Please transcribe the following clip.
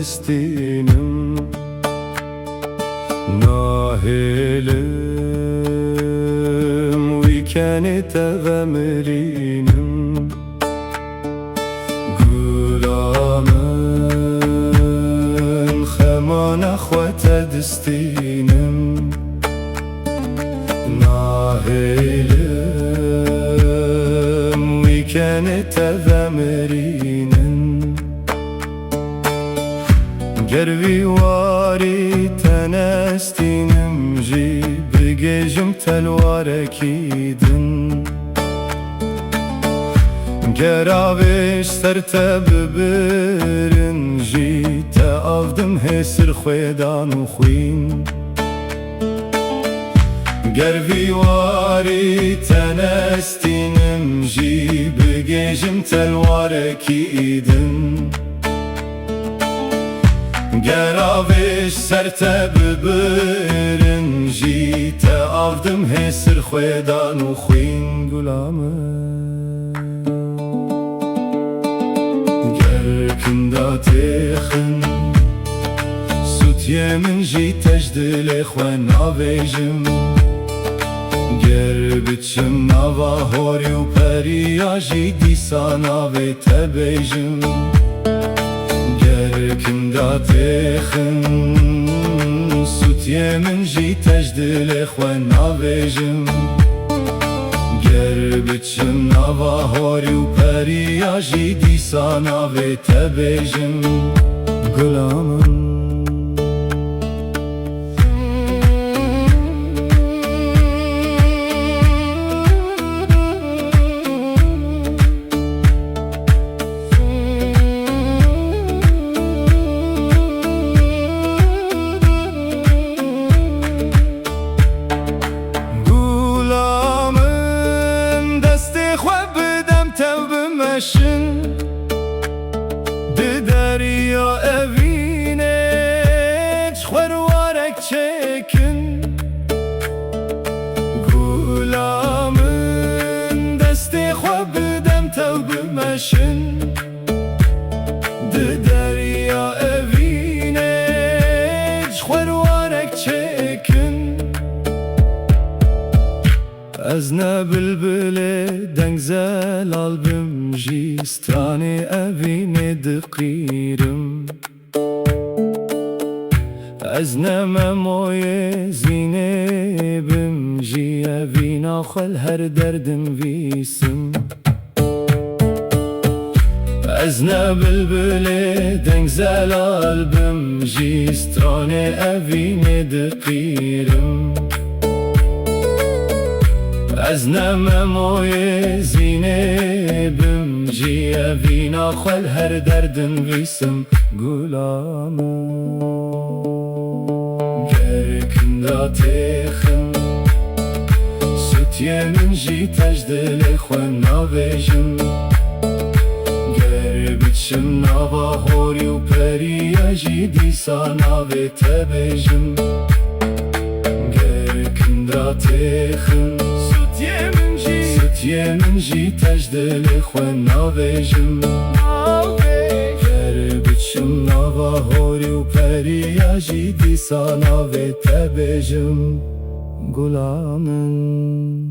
destînim Nahilim wî kenê te vemirînim Gulamın xemana xwe te distînim Nahilim wî kenê te vemirînim Ger vî warî te nestînim jî bigêjim telwarekî din Ger avêj ser te bibirin jî te avdim hêsir xwêdan û xwîn Ger vî warî te nestînim jî bigêjim telwarekî din Ger avêj ser te bibirin jî te avdim hêsir xwêdan û xwîn Gulamın ger kinda têxin Sûtiyê min jî te ji dilê xwe navêjim Ger biçim nava horî û periya jî dîsa navê te bêjim Kinda têxin Sûtiyê min jî te ji dilê xwe navêjim Ger biçim nava horî û periya jî dîsa navê te bêjim Gulamın Di derya evîne xwer warek çêkin Gulamın destê xwe bidem tev bimeşin Di derya evîne xwer warek çêkin Ez ne bilbilê dengzel albim jî stranê evînê diqîrim Ez ne memoyê zînê bim jî evîna xwe li her derdim vîsim Ez ne bilbilê dengzel albim jî stranê evînê diqîrim Ez ne memoyê zînê bim jî evîna xwe li her derdim vîsim Gulamın ger kinda têxin Sûtiyê min jî te ji dilê xwe navêjim Ger biçim nava horî û periya jî dîsa navê te bêjim Ger kinda têxin Sûtiyê min jî te ji dilê xwe navêjim Ger biçim nava horî û periya jî dîsa navê te bêjim Gulamın